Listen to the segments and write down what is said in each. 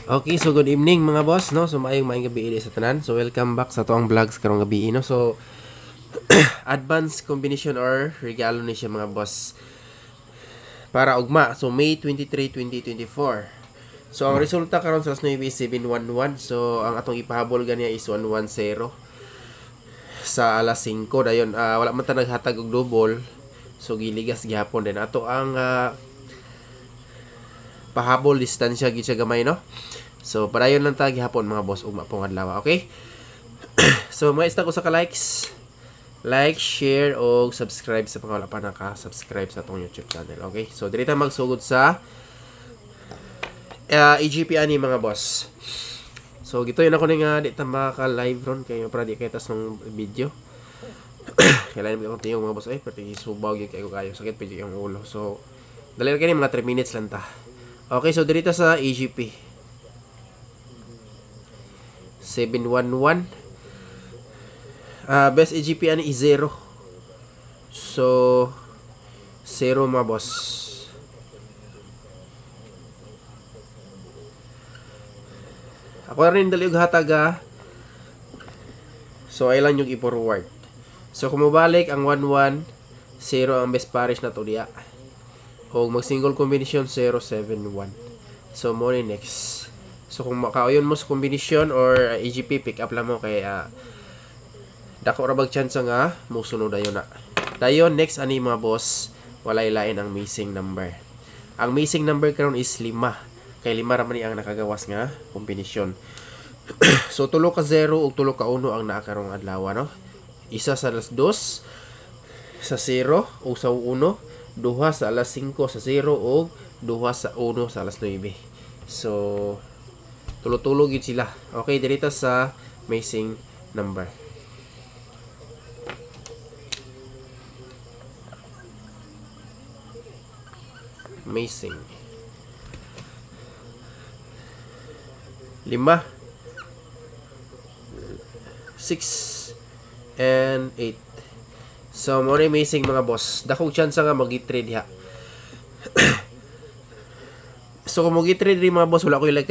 Okay, so good evening mga boss, no? So maayong gabi sa tanan. So welcome back sa toang vlogs karong gabi, no? So advanced combination or regalo ni siya mga boss para ugma. So May 23, 2024. So ang resulta karon sa 9:711. So ang atong ipahabol ganiya is 110 sa alas 5 dayon. Wala man ta naghatag og double. So giligas gihapon din ato ang pahabol distansya gid siya gamay, no? So padayon lang ta gihapon mga boss ugma pong adlaw, okay? So mga ista ko sa ka-likes, like, share o subscribe sa mga wala pa naka-subscribe sa atong YouTube channel, okay? So diri ta magsugod sa EGP ani mga boss. So gito yun ako ni nga di ta maka-live ron kay para di kay tas ng video. Kailangan mo konti yung mga boss ay pati subaw gyud kayo sakit pa yung ulo. So dali kini mga 3 minutes lang ta. Okay, so dito sa EGP 711 best EGP ani is 0. So 0 mga boss. Ako rin dali og hataga. So ay lang yung i-forward. So kung mabalik ang 11 0 ang best parish na to diya. O mag single combination 071. So mo ni next. So kung makaayon mo sa combination or EGP pick up lang mo kay dako ra bag chance nga mo sunod dayon na. Dayon next ani mga boss, walay lain ang missing number. Ang missing number karon is 5. Kay 5 ra man ang nakagawas nga combination. So tulo ka 0 ug tulo ka 1 ang naa karong adlaw, no? Isa sa alas 2 sa 0 o sa 1, duha sa alas 5 sa 0 o duha sa 1 sa alas 9. So tulo-tulo gid sila. Okay, dirita sa missing number. Missing 5 6 and 8. So mo ni missing mga boss. Dakong chance nga magi-trade ha. So kung magi-trade rin mga boss, wala ko ilay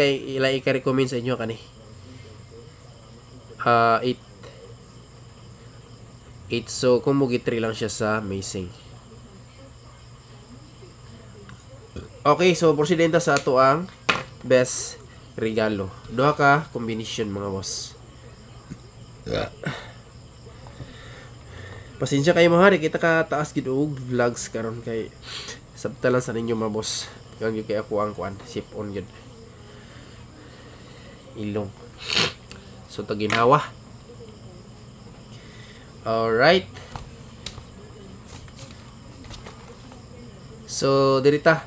i-recommend sa inyo kani. 8. So kung magi-trade lang siya sa missing. Okay, so prosidenta sa ato ang best regalo. Duha ka combination mga boss. Pasensya kayo mga hari, kita ka taas gid og vlogs karon kay sabtalan sa ninyo mga boss. Kan gyud kay ako ang kuan, sip on gyud. Ilong. So taginhawa. Alright. So dirita.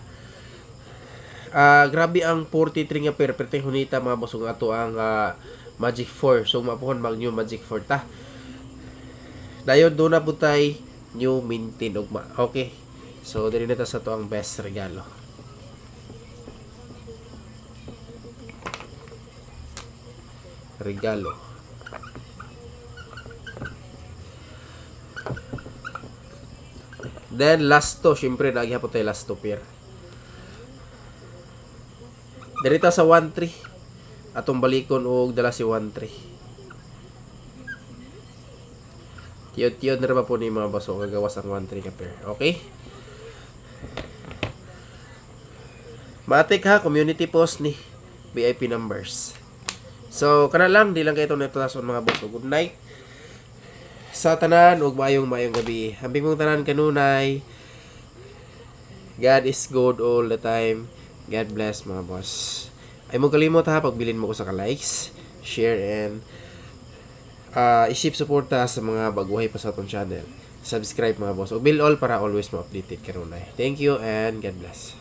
Grabe ang 43 nga perperte hunita mga boss ug ato ang Magic 4. So mapuhon mag new Magic 4 ta. Dayon do na putay new mintin ugma. Okay. So diri na ta sa to ang best regalo. Regalo. Then last to, syempre naghihapon tayo last to pair. Dirita sa 1-3 atong balikon og dala si 1-3. Tiyod na ba po ni mga baso gagawas ang 1-3 ka pair. Okay? Matik ha, community post ni VIP numbers. So kana lang, di lang kayo itong nagtatason mga boss. Good night sa tanan ug mayong gabi. Hambing mong tanan kanunay. God is good all the time. God bless mga boss. Ay mo kalimot ha, pagbilin mo ko sa ka-likes, share and isip suporta sa mga baguhay pa sa atong channel. Subscribe mga boss. O bill all para always mo updated kanunay. Thank you and God bless.